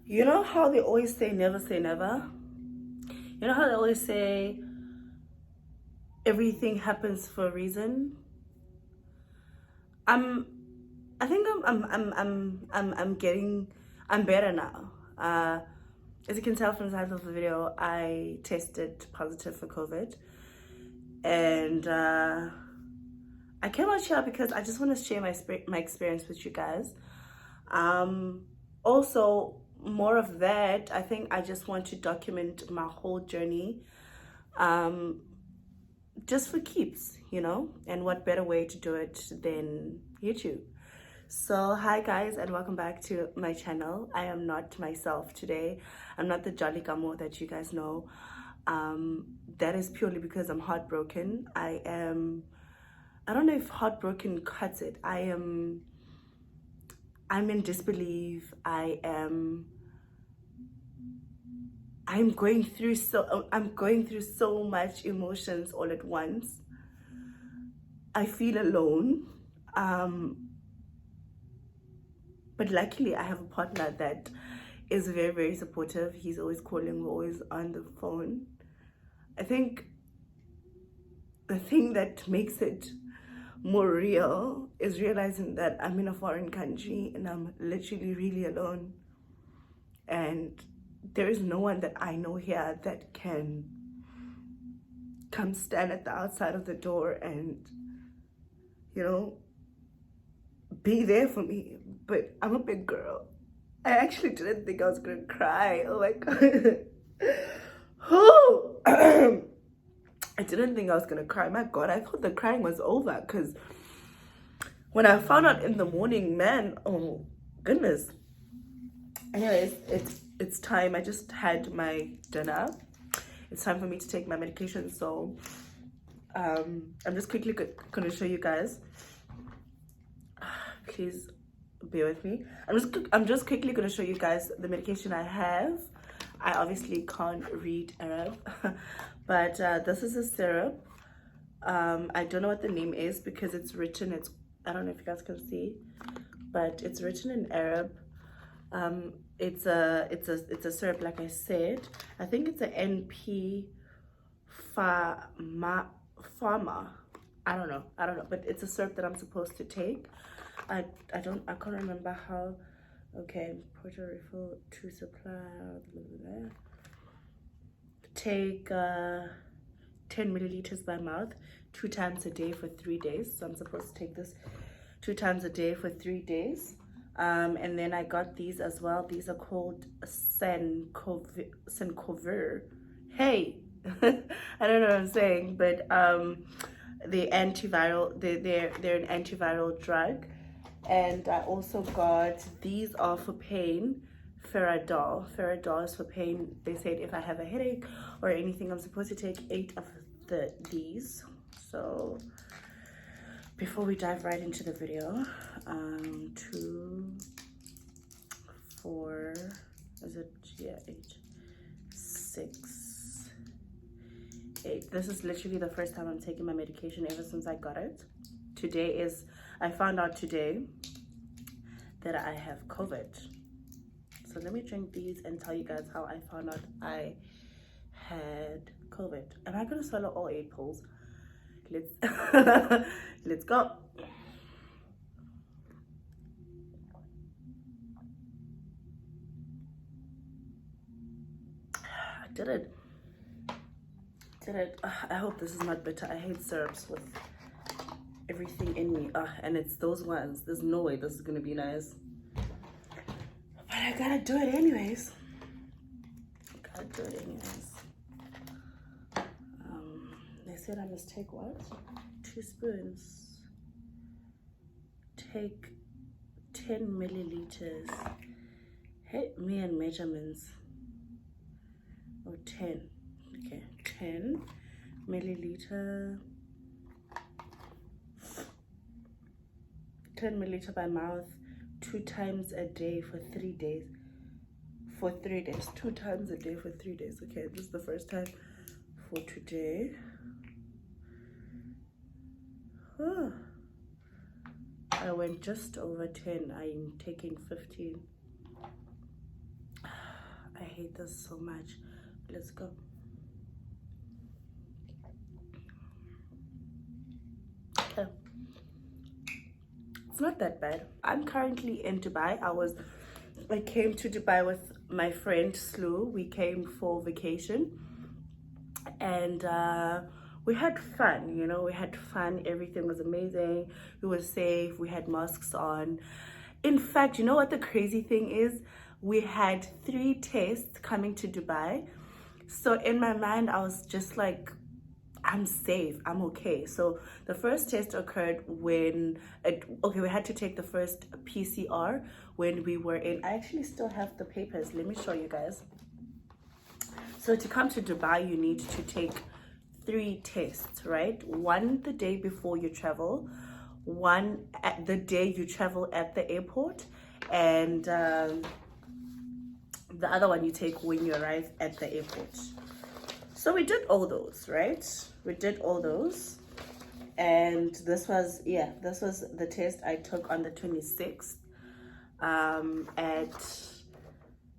You know how they always say never say never? You know how they always say everything happens for a reason? I'm I think I'm better now. As you can tell from the title of the video, I tested positive for COVID, and I came out here because I just want to share my experience with you guys. Also, more of that, I think I just want to document my whole journey, um, just for keeps, and what better way to do it than YouTube. So hi guys, and welcome back to my channel. I am not myself today. I'm not the Jolly Gamo that you guys know. That is purely because I'm heartbroken. I don't know if heartbroken cuts it. I'm in disbelief. I'm going through so much emotions all at once. I feel alone. But luckily I have a partner that is very, very supportive. He's always calling, we're always on the phone. I think the thing that makes it more real is realizing that I'm in a foreign country and I'm literally really alone. And there is no one that I know here that can come stand at the outside of the door and, be there for me. But I'm a big girl. I actually didn't think I was gonna cry. Oh my god. Oh. I didn't think I was gonna cry. My god, I thought the crying was over because when I found out in the morning, man, oh goodness. Anyways, it's time. I just had my dinner. It's time for me to take my medication. So I'm just quickly gonna show you guys. Please bear with me. I'm just quickly gonna show you guys the medication I have. I obviously can't read Arab, but this is a syrup. I don't know what the name is because it's written. I don't know if you guys can see, but it's written in Arab. It's a syrup, like I said. I think it's a NP Pharma. I don't know, but it's a syrup that I'm supposed to take. I can't remember how. Okay, Puerto Rico to supply. Blah, blah, blah. Take 10 milliliters by mouth 2 times a day for 3 days. So I'm supposed to take this 2 times a day for 3 days. And then I got these as well. These are called Sencovir. Hey, I don't know what I'm saying, but they're antiviral. They're an antiviral drug. And I also got, these are for pain, Feradol. Feradol is for pain. They said if I have a headache or anything, I'm supposed to take 8 of these. So before we dive right into the video, 2, 4, is it, yeah, 8, 6, 8. This is literally the first time I'm taking my medication ever since I got it. I found out today that I have COVID. So let me drink these and tell you guys how I found out I had COVID. Am I gonna swallow all 8 pills? Let's go. I did it. I hope this is not bitter. I hate syrups with everything in me. And it's those ones. There's no way this is gonna be nice. But I gotta do it anyways. They said I must take what? 2 spoons. Take 10 milliliters. Hit me in measurements. Oh, 10. Okay, 10 milliliter. 10 milliliter by mouth 2 times a day for 3 days. 2 times a day for 3 days. Okay, this is the first time for today. I went just over 10. I'm taking 15. I hate this so much. Let's go. Okay. It's not that bad. I'm currently in Dubai. I came to Dubai with my friend Slu. We came for vacation, and we had fun. You know, we had fun. Everything was amazing. We were safe. We had masks on. In fact, you know what the crazy thing is? We had 3 tests coming to Dubai. So in my mind, I was just like, I'm safe, I'm okay. So the first test occurred when, we had to take the first PCR when we were in, I actually still have the papers. Let me show you guys. So to come to Dubai, you need to take 3 tests, right? One the day before you travel, one at the day you travel at the airport, and the other one you take when you arrive at the airport. So we did all those, right? We did all those. And this was the test I took on the 26th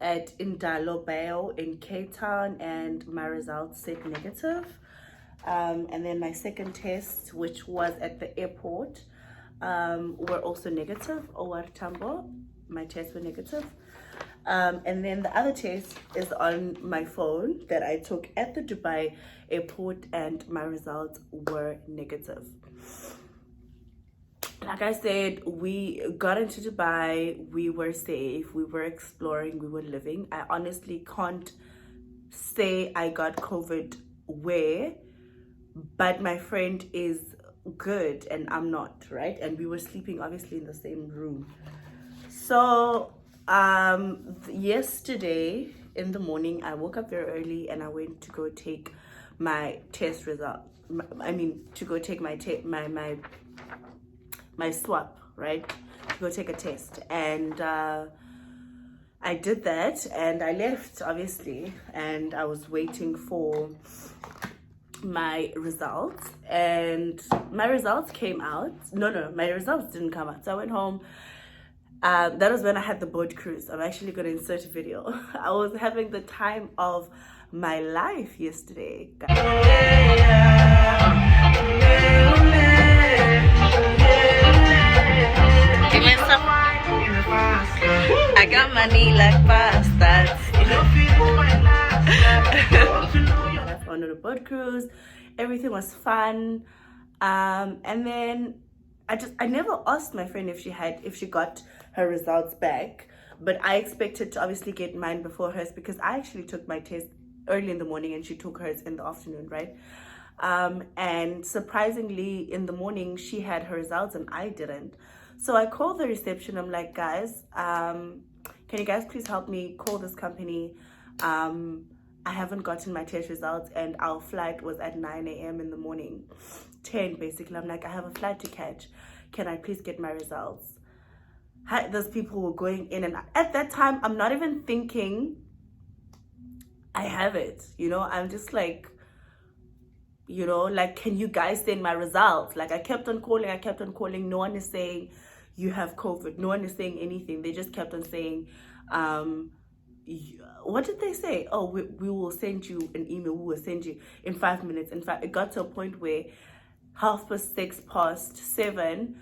at Indalo Bay in Cape Town, and my results said negative. And then my second test, which was at the airport, were also negative. Owar Tambo, my tests were negative. And then the other test is on my phone that I took at the Dubai airport, and my results were negative. Like I said, we got into Dubai, we were safe, we were exploring, we were living. I honestly can't say I got COVID where, but my friend is good and I'm not, right? And we were sleeping obviously in the same room. So yesterday in the morning, I woke up very early and I went to go take my test result. To go take my swab, right? To go take a test. And I did that and I left, obviously, and I was waiting for my results, and my results came out. No, my results didn't come out. So I went home. That was when I had the boat cruise. I'm actually going to insert a video. I was having the time of my life yesterday. Give me some. I got money like pasta. On a boat cruise, everything was fun, and then I never asked my friend if she got her results back, but I expected to obviously get mine before hers, because I actually took my test early in the morning and she took hers in the afternoon, right? And surprisingly, in the morning she had her results and I didn't. So I called the reception. I'm like, guys, can you guys please help me call this company? I haven't gotten my test results, and our flight was at 9 a.m. in the morning, 10 basically. I'm like, I have a flight to catch. Can I please get my results? Those people were going in, and at that time, I'm not even thinking I have it. You know, I'm just like, you know, like, can you guys send my results? Like, I kept on calling. No one is saying you have COVID. No one is saying anything. They just kept on saying, what did they say? Oh, we will send you an email. We will send you in 5 minutes. In fact, it got to a point where 7:30,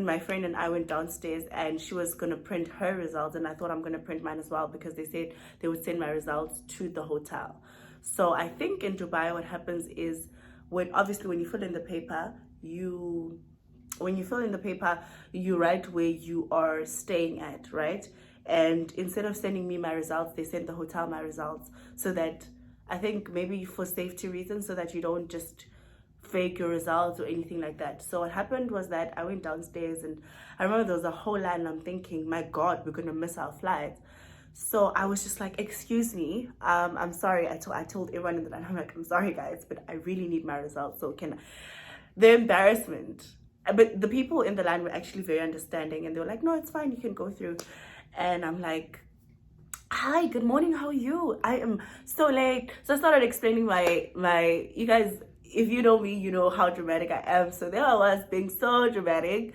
my friend and I went downstairs, and she was going to print her results, and I thought I'm going to print mine as well, because they said they would send my results to the hotel. So I think in Dubai what happens is, when you fill in the paper, you write where you are staying at, right? And instead of sending me my results, they sent the hotel my results, so that, I think maybe for safety reasons, so that you don't just fake your results or anything like that. So what happened was that I went downstairs, and I remember there was a whole line, and I'm thinking, my God, we're gonna miss our flight. So I was just like, excuse me, I'm sorry. I told everyone in the line, I'm like, I'm sorry guys, but I really need my results. So the embarrassment. But the people in the line were actually very understanding, and they were like, no, it's fine, you can go through. And I'm like, hi, good morning, how are you? I am so late. So I started explaining you guys, if you know me, you know how dramatic I am. So there I was, being so dramatic.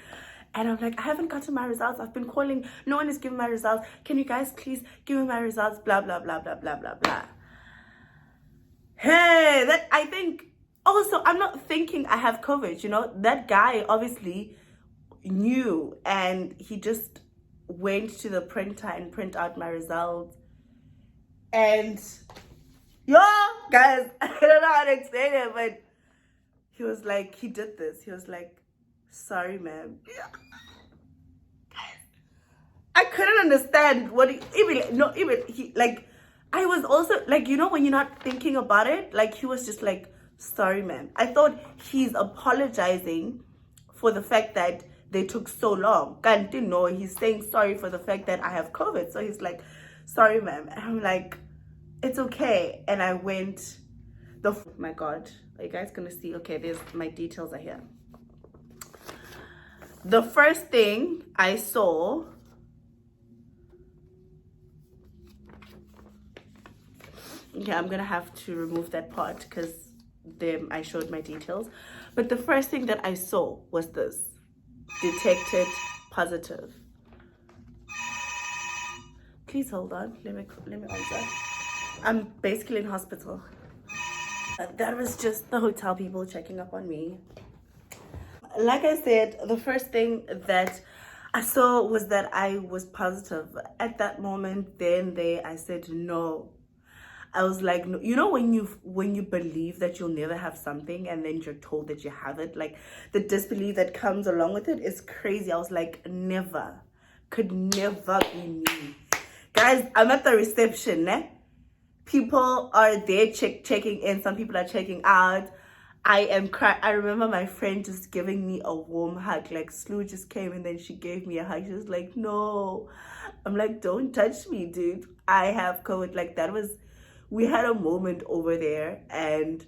And I'm like, I haven't gotten my results. I've been calling. No one is giving my results. Can you guys please give me my results? Blah, blah, blah, blah, blah, blah, blah. Hey, that I think also, I'm not thinking I have COVID, you know? That guy obviously knew, and he just went to the printer and print out my results. And yo, guys, I don't know how to explain it, but he was like, he did this. He was like, sorry, ma'am. I couldn't understand what he like, I was also like, you know, when you're not thinking about it, like he was just like, sorry, ma'am. I thought he's apologizing for the fact that they took so long. God didn't know he's saying sorry for the fact that I have COVID. So he's like, sorry, ma'am. And I'm like, it's okay. And I went, my God, are you guys gonna see? Okay, there's my details are here. The first thing I saw, okay, I'm gonna have to remove that part because then I showed my details. But the first thing that I saw was this: detected positive. Please hold on. Let me answer. I'm basically in hospital. That was just the hotel people checking up on me. Like I said, the first thing that I saw was that I was positive. At that moment, I said no. I was like, no. You know, when you believe that you'll never have something and then you're told that you have it, like the disbelief that comes along with it is crazy. I was like, never, could never be me. Guys, I'm at the reception, né? People are there checking in. Some people are checking out. I am crying. I remember my friend just giving me a warm hug. Like, Slu just came and then she gave me a hug. She was like, no. I'm like, don't touch me, dude. I have COVID. Like, we had a moment over there, and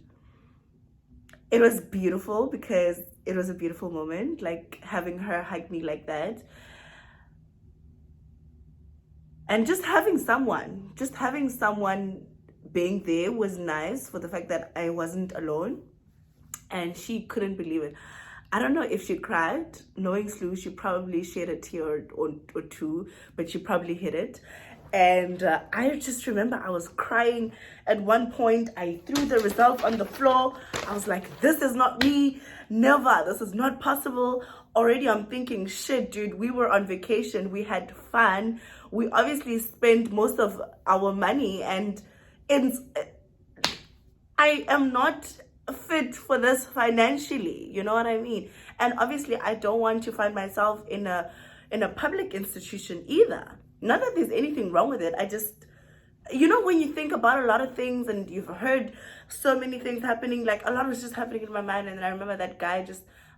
it was beautiful because it was a beautiful moment, like having her hug me like that. And just having someone being there was nice, for the fact that I wasn't alone. And she couldn't believe it. I don't know if she cried. Knowing Slu, she probably shed a tear or two, but she probably hid it. And I just remember I was crying. At one point, I threw the result on the floor. I was like, this is not me. Never. This is not possible. Already I'm thinking, shit, dude, we were on vacation. We had fun. We obviously spent most of our money, and I am not fit for this financially, you know what I mean? And obviously I don't want to find myself in a public institution either. Not that there's anything wrong with it. I just, you know, when you think about a lot of things and you've heard so many things happening, like a lot was just happening in my mind. And then I remember that guy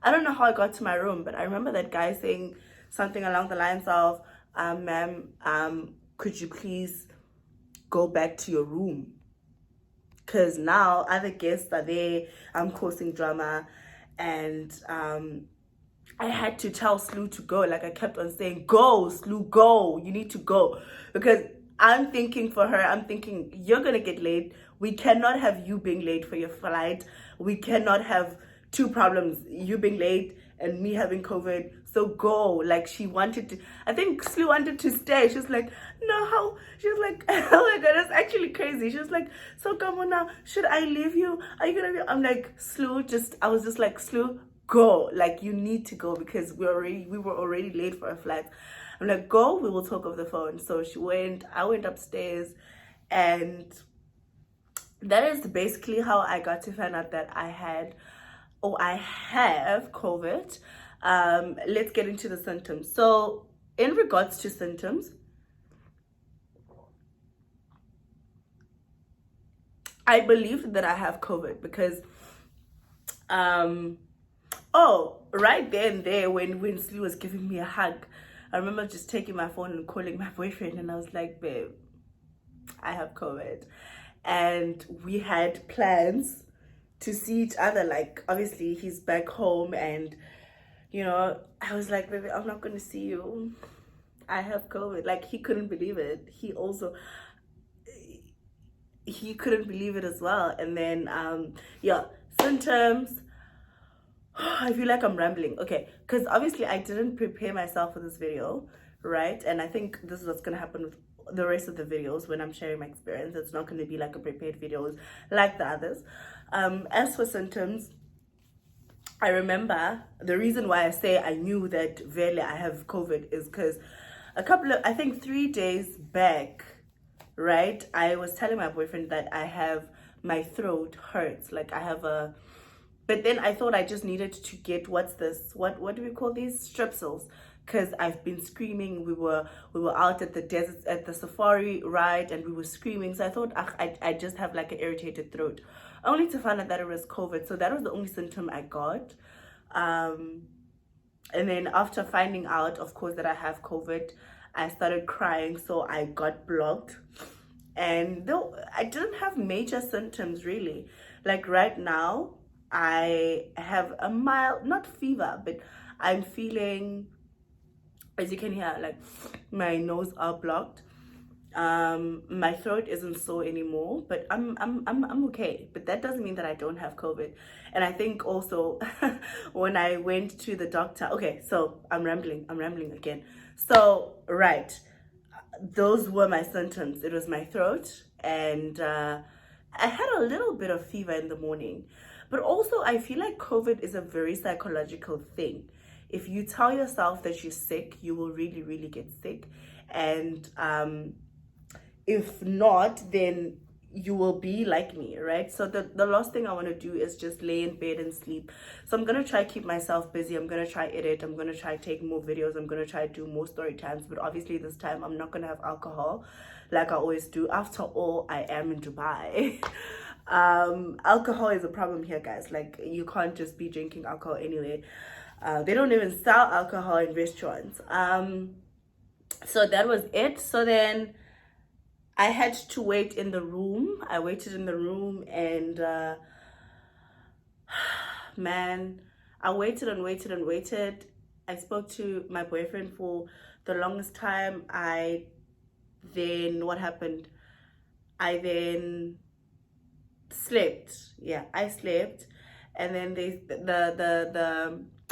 I don't know how I got to my room, but I remember that guy saying something along the lines of, ma'am, could you please go back to your room? Because now other guests are there, I'm causing drama, and I had to tell Slu to go. Like, I kept on saying, go, Slu, go, you need to go. Because I'm thinking for her, I'm thinking, you're going to get late. We cannot have you being late for your flight. We cannot have two problems, you being late and me having COVID. So go. Like, she wanted to, I think Slu wanted to stay. She was like, no, how? She was like, oh my God, that's actually crazy. She was like, so come on now, should I leave you? Are you gonna be? I'm like, Slu, I was just like, Slu, go. Like, you need to go, because we were already late for a flight. I'm like, go, we will talk over the phone. So she went, I went upstairs, and that is basically how I got to find out that I have COVID. Let's get into the symptoms. So in regards to symptoms, I believed that I have COVID because right there and there, when Slu was giving me a hug, I remember just taking my phone and calling my boyfriend, and I was like, babe, I have COVID. And we had plans to see each other. Like, obviously he's back home, and you know, I was like, baby, I'm not gonna see you, I have COVID. Like, he couldn't believe it. He couldn't believe it as well. And then symptoms, I feel like I'm rambling. Okay, because obviously I didn't prepare myself for this video, right? And I think this is what's gonna happen with the rest of the videos when I'm sharing my experience. It's not gonna be like a prepared videos like the others. As for symptoms, I remember the reason why I say I knew that really I have COVID is because I think 3 days back, right? I was telling my boyfriend that I have my throat hurts, like I have a but then I thought I just needed to get what's this? What do we call these? Strepsils. Because I've been screaming. We were out at the desert at the safari ride and we were screaming. So I thought I just have like an irritated throat. Only to find out that it was COVID. So that was the only symptom I got. Um, and then after finding out, of course, that I have COVID, I started crying. So I got blocked. And though I didn't have major symptoms really, like right now, I have a mild, not fever, but I'm feeling, as you can hear, like my nose are blocked. My throat isn't sore anymore, but I'm okay. But that doesn't mean that I don't have COVID. And I think also when I went to the doctor, okay, so I'm rambling again. So right, those were my symptoms. It was my throat, and I had a little bit of fever in the morning. But also, I feel like COVID is a very psychological thing. If you tell yourself that you're sick, you will really, really get sick. And if not, then you will be like me, right? So the last thing I want to do is just lay in bed and sleep. So I'm gonna try keep myself busy. I'm gonna try edit. I'm gonna try take more videos. I'm gonna try do more story times. But obviously this time I'm not gonna have alcohol like I always do. After all, I am in Dubai. Alcohol is a problem here, guys. Like you can't just be drinking alcohol anyway. They don't even sell alcohol in restaurants. So that was it. So then I had to wait in the room. I waited in the room and man, I waited and waited and waited. I spoke to my boyfriend for the longest time. What happened? I then slept. Yeah, I slept. And then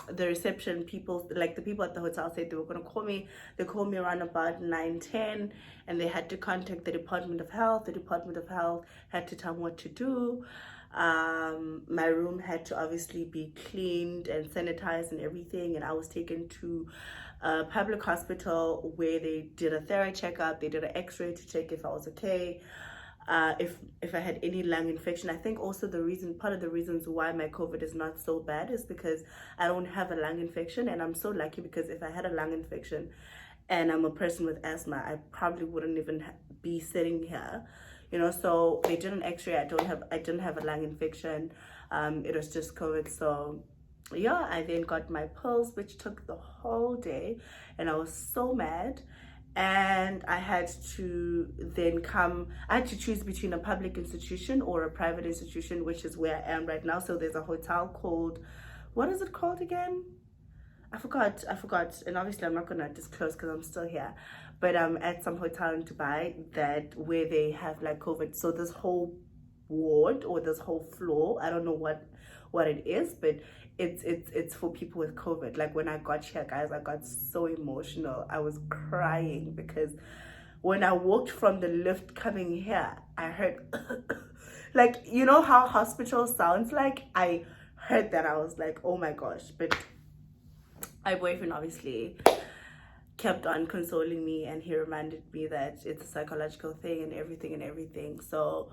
the reception people, like the people at the hotel, said they were going to call me. They called me around about 9:10, and they had to contact the Department of Health. The Department of Health had to tell me what to do. My room had to obviously be cleaned and sanitized and everything, and I was taken to a public hospital where they did a thorough checkup. They did an x-ray to check if I was okay, if I had any lung infection. I think also part of the reasons why my COVID is not so bad is because I don't have a lung infection, and I'm so lucky because if I had a lung infection and I'm a person with asthma, I probably wouldn't even be sitting here, you know. So they did an x-ray. I didn't have a lung infection. It was just COVID. So yeah, I then got my pills, which took the whole day, and I was so mad. And I had to choose between a public institution or a private institution, which is where I am right now. So there's a hotel called, what is it called again? I forgot. And obviously I'm not gonna disclose because I'm still here. But I'm at some hotel in Dubai where they have like COVID. So this whole ward or this whole floor, I don't know what it is, but it's for people with COVID. Like when I got here, guys, I got so emotional. I was crying because when I walked from the lift coming here, I heard like, you know how hospital sounds like? I heard that. I was like, oh my gosh. But my boyfriend obviously kept on consoling me, and he reminded me that it's a psychological thing and everything. So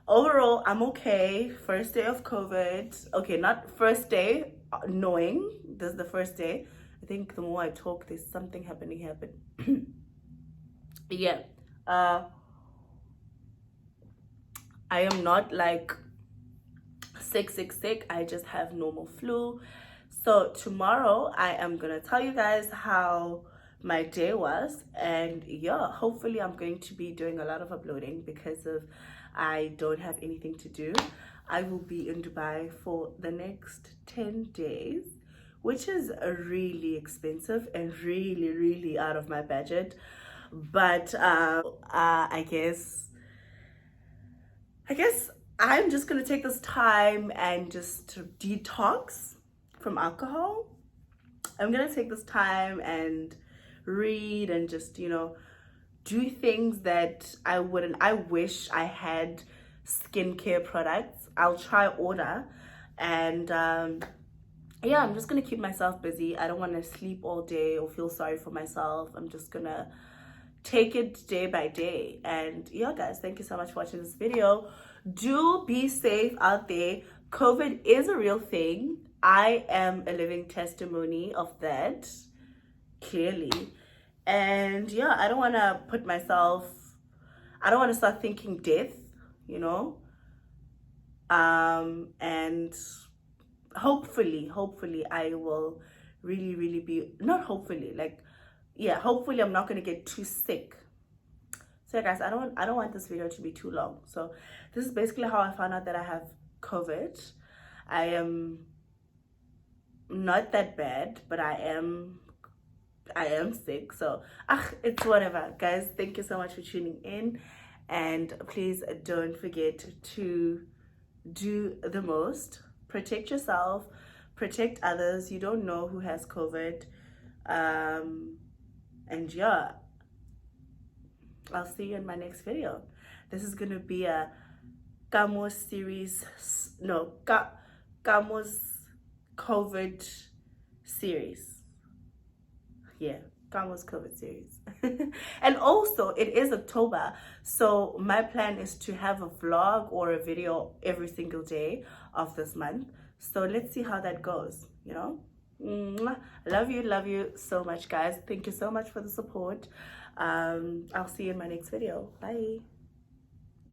overall, I'm okay. First day of COVID. Okay, not first day knowing. This is the first day. I think the more I talk, there's something happening here. But yeah. I am not like sick. I just have normal flu. So tomorrow I am gonna tell you guys how my day was, and yeah, hopefully I'm going to be doing a lot of uploading because I don't have anything to do. I will be in Dubai for the next 10 days, which is really expensive and really out of my budget. But I guess I'm just gonna take this time and just detox from alcohol. I'm gonna take this time and read and just, you know, do things that I wouldn't. I wish I had skincare products. I'll try order, and yeah, I'm just gonna keep myself busy. I don't want to sleep all day or feel sorry for myself. I'm just gonna take it day by day. And yeah, guys, thank you so much for watching this video. Do be safe out there. COVID is a real thing. I am a living testimony of that, clearly. And yeah, I don't want to put myself, I don't want to start thinking death, you know. And hopefully I will really be, not hopefully, like, yeah, hopefully I'm not going to get too sick. So guys, I don't want this video to be too long. So this is basically how I found out that I have COVID. I am not that bad, but I am sick. So it's whatever, guys. Thank you so much for tuning in, and please don't forget to do the most. Protect yourself, protect others. You don't know who has COVID. And yeah, I'll see you in my next video. This is gonna be a Kamo's series, no, Kamo's COVID series. Yeah, Kamo's COVID series. And also, it is October, so my plan is to have a vlog or a video every single day of this month. So let's see how that goes, you know. Love you so much, guys. Thank you so much for the support. I'll see you in my next video. Bye.